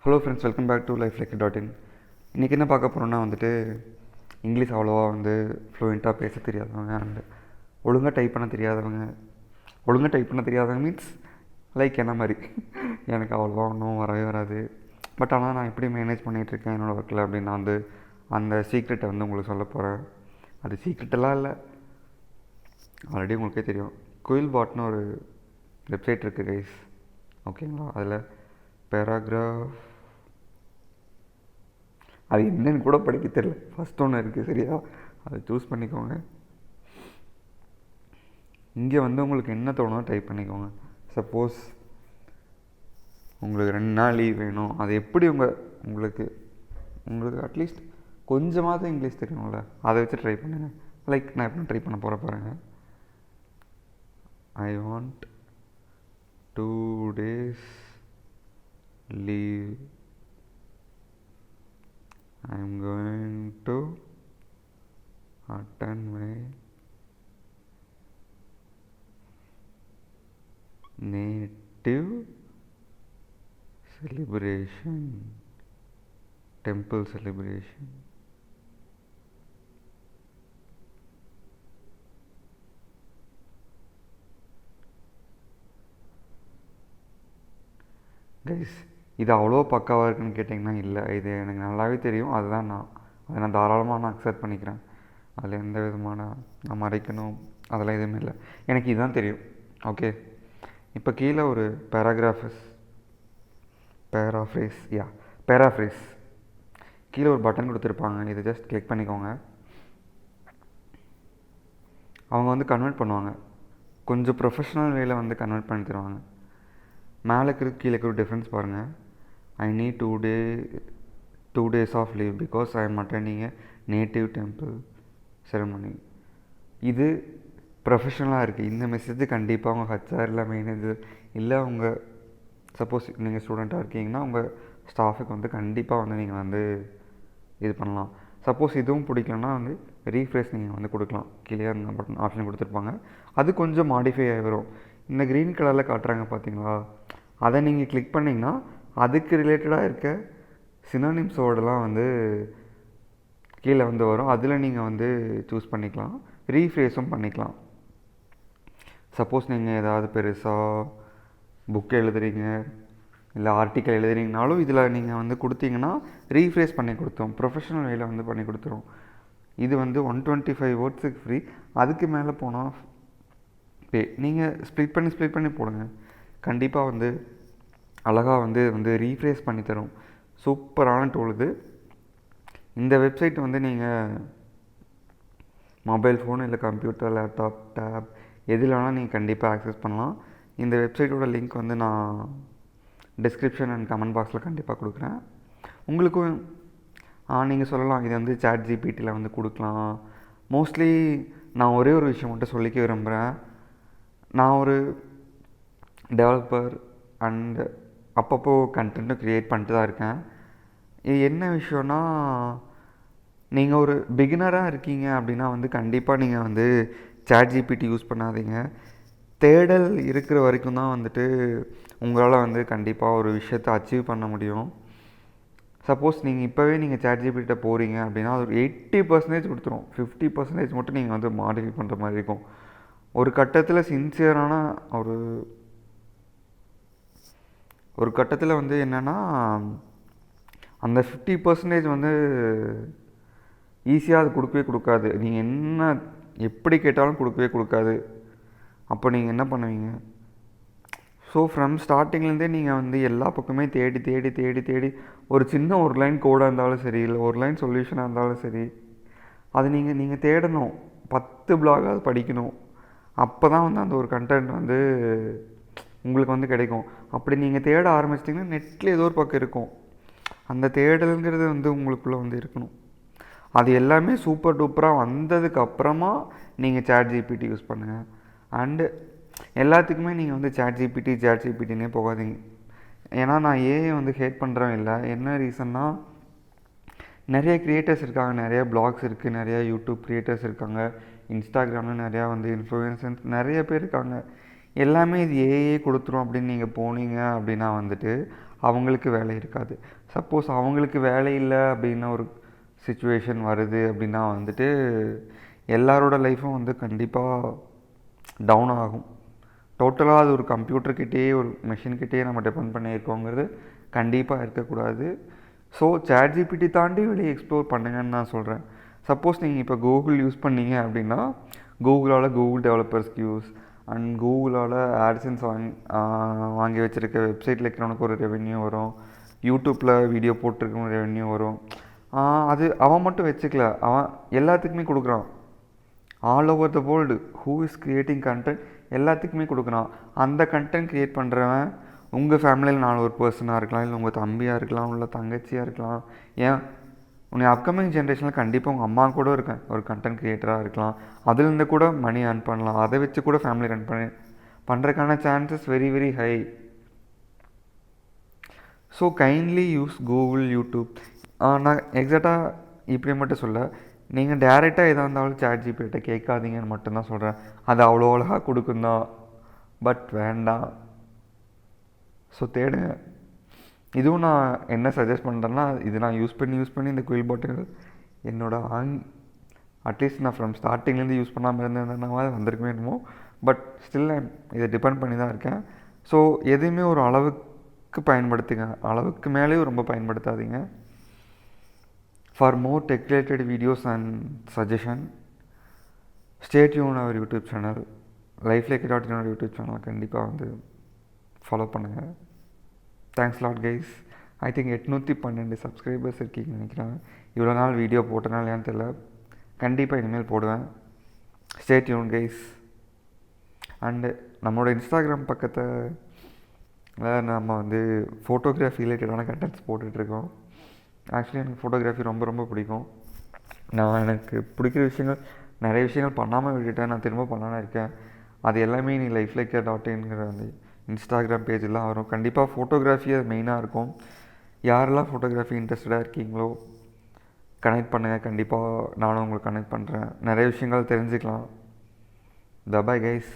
Hello friends, welcome back to லைஃப்லைக்.in. இன்றைக்கி என்ன பார்க்க போகிறோன்னா இங்கிலீஷ் அவ்வளோவா ஃப்ளூயண்ட்டாக பேச தெரியாதவங்க அண்ட் ஒழுங்காக டைப் பண்ண தெரியாதவங்க மீன்ஸ் லைக் என்ன மாதிரி எனக்கு அவ்வளோவா ஒன்றும் வரவே வராது. பட் ஆனால் நான் எப்படி மேனேஜ் பண்ணிகிட்ருக்கேன் என்னோடய ஒர்க்கில் அப்படின்னு நான் அந்த சீக்ரெட்டை உங்களுக்கு சொல்ல போகிறேன். அது சீக்ரெட்டெல்லாம் இல்லை, ஆல்ரெடி உங்களுக்கே தெரியும். குயில் பாட்னு ஒரு வெப்சைட் இருக்குது கைஸ், ஓகேங்களா? அதில் பேராகிராஃப் அது என்னன்னு கூட படிக்க தெரியல, ஃபஸ்ட் ஒன்று இருக்குது சரியா, அதை சூஸ் பண்ணிக்கோங்க. இங்கே உங்களுக்கு என்ன தோணும் டைப் பண்ணிக்கோங்க. சப்போஸ் உங்களுக்கு 2 நாள் லீவ் வேணும், அது எப்படி உங்களுக்கு அட்லீஸ்ட் கொஞ்சமாவது இங்கிலீஷ் தெரியும்ல, அதை வச்சு ட்ரை பண்ணுங்கள். லைக் நான் எப்படி ட்ரை பண்ண பாருங்க. I want 2 days leave. I am going to attend my native celebration, temple celebration. Guys, இது அவ்வளோ பக்காவாக இருக்குன்னு கேட்டிங்கன்னா இல்லை, இது எனக்கு நல்லாவே தெரியும். அதுதான் அதை நான் தாராளமாக அக்செப்ட் பண்ணிக்கிறேன். அதில் எந்த விதமான நான் மறைக்கணும் அதெல்லாம் எதுவுமே இல்லை, எனக்கு இதுதான் தெரியும். ஓகே, இப்போ கீழே ஒரு பேராஃப்ரேஸ் கீழே ஒரு பட்டன் கொடுத்துருப்பாங்க, இதை ஜஸ்ட் கிளிக் பண்ணிக்கோங்க. அவங்க கன்வெர்ட் பண்ணுவாங்க, கொஞ்சம் ப்ரொஃபஷ்னல் வேல கன்வெர்ட் பண்ணி தருவாங்க. மேலே கீழே ஒரு டிஃப்ரென்ஸ் பாருங்கள். I need 2 days of leave because I am attending a native temple ceremony. இது ப்ரொஃபஷனலாக இருக்குது. இந்த மெசேஜ் கண்டிப்பாக உங்கள் ஹச்ஆர் இல்லை மேனேஜர் இல்லை உங்கள் சப்போஸ் நீங்கள் ஸ்டூடெண்ட்டாக இருக்கீங்கன்னா உங்கள் ஸ்டாஃபுக்கு கண்டிப்பாக நீங்கள் இது பண்ணலாம். சப்போஸ் இதுவும் பிடிக்கலன்னா ரீஃப்ரெஷ் நீங்கள் கொடுக்கலாம். கீழே அந்த பட்டன் ஆப்ஷன் கொடுத்துருப்பாங்க, அது கொஞ்சம் மாடிஃபை ஆகி வரும். இந்த க்ரீன் கலரில் காட்டுறாங்க பார்த்தீங்களா, அதை நீங்கள் கிளிக் பண்ணிங்கன்னா அதுக்கு ரிலேட்டடாக இருக்க சினோனிம்ஸ் வேர்டெல்லாம் கீழே வரும். அதில் நீங்கள் சூஸ் பண்ணிக்கலாம், ரீஃப்ரேஸும் பண்ணிக்கலாம். சப்போஸ் நீங்கள் ஏதாவது பெருசாக புக் எழுதுறீங்க இல்லை ஆர்டிக்கல் எழுதுறீங்கனாலும் இதில் நீங்கள் கொடுத்தீங்கன்னா ரீஃப்ரேஸ் பண்ணி கொடுத்தோம், ப்ரொஃபஷனல் வேல பண்ணி கொடுத்துரும். இது 125 வேர்ட்ஸுக்கு ஃப்ரீ. அதுக்கு மேலே போனால் பே. நீங்கள் ஸ்ப்ளிட் பண்ணி போடுங்க, கண்டிப்பாக அழகாக ரீஃப்ரேஸ் பண்ணி தரும். சூப்பரான டூல் இது. இந்த வெப்சைட் நீங்கள் மொபைல் ஃபோன் இல்லை கம்ப்யூட்டர், லேப்டாப், டேப் எதில் வேணால் நீங்கள் கண்டிப்பாக ஆக்சஸ் பண்ணலாம். இந்த வெப்சைட்டோட லிங்க் நான் டிஸ்கிரிப்ஷன் அண்ட் கமெண்ட் பாக்ஸில் கண்டிப்பாக கொடுக்குறேன். உங்களுக்கும் நீங்கள் சொல்லலாம் இது சாட் ஜிபிடியில் கொடுக்கலாம். மோஸ்ட்லி நான் ஒரே ஒரு விஷயம் மட்டும் சொல்லிக்க விரும்புகிறேன். நான் ஒரு டெவலப்பர் அண்ட் அப்பப்போ கண்டென்ட்டும் க்ரியேட் பண்ணிட்டு தான் இருக்கேன். இது என்ன விஷயம்னா, நீங்கள் ஒரு பிகினராக இருக்கீங்க அப்படின்னா கண்டிப்பாக நீங்கள் சாட் ஜிபிடி யூஸ் பண்ணாதீங்க. தேடல் இருக்கிற வரைக்கும் தான் உங்களால் கண்டிப்பாக ஒரு விஷயத்தை அச்சீவ் பண்ண முடியும். சப்போஸ் நீங்கள் இப்போவே சாட் ஜிபிடிட்ட போகிறீங்க அப்படின்னா அது ஒரு 80% கொடுத்துரும், 50% மட்டும் நீங்கள் மாடிஃபை பண்ணுற மாதிரி இருக்கும். ஒரு கட்டத்தில் சின்சியரான ஒரு கட்டத்தில் என்னென்னா அந்த 50% ஈஸியாக அது கொடுக்காது. நீங்கள் என்ன எப்படி கேட்டாலும் கொடுக்காது. அப்போ நீங்கள் என்ன பண்ணுவீங்க? ஸோ ஃப்ரம் ஸ்டார்டிங்லேருந்தே நீங்கள் எல்லா பக்கமே தேடி ஒரு சின்ன ஒரு லைன் கோடாக இருந்தாலும் சரி, இல்லை ஒரு லைன் சொல்யூஷனாக இருந்தாலும் சரி, அது நீங்கள் தேடணும். 10 பிளாகாவது படிக்கணும். அப்போ தான் அந்த ஒரு கண்டென்ட் உங்களுக்கு கிடைக்கும். அப்படி நீங்கள் தேட ஆரம்பிச்சிட்டிங்கன்னா நெட்டில் ஏதோ ஒரு பக்கம் இருக்கும். அந்த தேடலுங்கிறது உங்களுக்குள்ளே இருக்கணும். அது எல்லாமே சூப்பர் டூப்பராக வந்ததுக்கப்புறமா நீங்கள் சாட் ஜிபிடி யூஸ் பண்ணுங்கள். அண்டு எல்லாத்துக்குமே நீங்கள் சாட் ஜிபிடினே போகாதீங்க. ஏன்னா நான் ஹேட் பண்ணுறேன் இல்லை. என்ன ரீசன்னா, நிறைய க்ரியேட்டர்ஸ் இருக்காங்க, நிறைய பிளாக்ஸ் இருக்குது, நிறையா யூடியூப் க்ரியேட்டர்ஸ் இருக்காங்க, இன்ஸ்டாகிராமில் நிறையா இன்ஃப்ளூயன்சர்ஸ் நிறைய பேர் இருக்காங்க. எல்லாமே இது ஏஐ கொடுத்துரும் அப்படின்னு நீங்கள் போனீங்க அப்படின்னா அவங்களுக்கு வேலை இருக்காது. சப்போஸ் அவங்களுக்கு வேலை இல்லை அப்படின்ன ஒரு சுச்சுவேஷன் வருது அப்படின்னா வந்துட்டு எல்லாரோட லைஃப்பும் வந்து கண்டிப்பாக டவுன் ஆகும். டோட்டலாக அது ஒரு கம்ப்யூட்டர்கிட்டேயே ஒரு மெஷின்கிட்டேயே நம்ம டிபெண்ட் பண்ணியிருக்கோங்கிறது கண்டிப்பாக இருக்கக்கூடாது. ஸோ ChatGPT தாண்டி வெளியே எக்ஸ்ப்ளோர் பண்ணுங்கன்னு நான் சொல்கிறேன். சப்போஸ் நீங்கள் இப்போ கூகுள் யூஸ் பண்ணீங்க அப்படின்னா கூகுளால் கூகுள் டெவலப்பர்ஸ்க்கு யூஸ் அண்ட் கூகுளால் ஆட்சன்ஸ் வாங்கி வச்சுருக்க வெப்சைட்டில் இருக்கிறவனுக்கு ஒரு ரெவென்யூ வரும், யூடியூப்பில் வீடியோ போட்டிருக்கவங்க ரெவென்யூ வரும். அது அவன் மட்டும் வச்சுக்கல, அவன் எல்லாத்துக்குமே கொடுக்குறான். All over the world who is creating content எல்லாத்துக்குமே கொடுக்குறான். அந்த கண்டென்ட் க்ரியேட் பண்ணுறவன் உங்கள் ஃபேமிலியில் நான் ஒரு பர்சனாக இருக்கலாம், இல்லை உங்கள் தம்பியாக இருக்கலாம், இல்லை தங்கச்சியாக இருக்கலாம். ஏன் உன்னை அப்கமிங் ஜென்ரேஷனில் கண்டிப்பாக உங்கள் அம்மா கூட ஒரு கண்டென்ட் க்ரியேட்டராக இருக்கலாம். அதுலேருந்து கூட மணி ஏர்ன் பண்ணலாம். அதை வச்சு கூட ஃபேமிலி ரன் பண்ணுறதுக்கான chances very very high. So kindly use Google, YouTube. நான் எக்ஸாக்டாக இப்படி மட்டும் சொல்ல, நீங்கள் டேரெக்டாக எதாக இருந்தாலும் ChatGPT கேட்காதீங்கன்னு மட்டும்தான் சொல்கிறேன். அது அவ்வளோ அழகாக கொடுக்கும் தான், பட் வேண்டாம். ஸோ தேடுங்க. இதுவும் நான் என்ன சஜஸ்ட் பண்ணுறேன்னா, இது நான் யூஸ் பண்ணி இந்த குயில் பாட்டில் என்னோட அட்லீஸ்ட் நான் ஃப்ரம் ஸ்டார்டிங்லேருந்து யூஸ் பண்ணாமல் இருந்தேன்னா வந்திருக்குமே என்னமோ. பட் ஸ்டில் இதை டிபெண்ட் பண்ணி தான் இருக்கேன். ஸோ எதுவுமே ஒரு அளவுக்கு பயன்படுத்துங்க, அளவுக்கு மேலேயும் ரொம்ப பயன்படுத்தாதீங்க. For more tech related videos and suggestion stay tuned our YouTube channel lifeLikeIt.in YouTube channel கண்டிப்பாக வந்து ஃபாலோ பண்ணுங்கள். Thanks lot guys. I think 812 subscribers இருக்கீங்கன்னு நினைக்கிறேன். இவ்வளோ நாள் வீடியோ போட்டனால ஏன்னு தெரியல, கண்டிப்பாக இனிமேல் போடுவேன். Stay tune guys. அண்டு நம்மளோட இன்ஸ்டாகிராம் பக்கத்தில் நம்ம வந்து ஃபோட்டோகிராஃபி ரிலேட்டடான கண்டென்ட்ஸ் போட்டுட்ருக்கோம். ஆக்சுவலி எனக்கு ஃபோட்டோகிராஃபி ரொம்ப ரொம்ப பிடிக்கும். எனக்கு பிடிக்கிற விஷயங்கள் நிறைய விஷயங்கள் பண்ணாமல் விட்டுட்டேன், நான் திரும்ப பண்ணாமல் இருக்கேன். அது எல்லாமே நீ lifeLikeIt.inங்கிற அந்த இன்ஸ்டாகிராம் பேஜெலாம் வரும். கண்டிப்பாக ஃபோட்டோகிராஃபி அது மெயினாக இருக்கும். யாரெல்லாம் ஃபோட்டோகிராஃபி இன்ட்ரெஸ்டடாக இருக்கீங்களோ கனெக்ட் பண்ணுங்கள். கண்டிப்பாக நானும் உங்களுக்கு கனெக்ட் பண்ணுறேன். நிறைய விஷயங்கள் தெரிஞ்சுக்கலாம். Bye guys.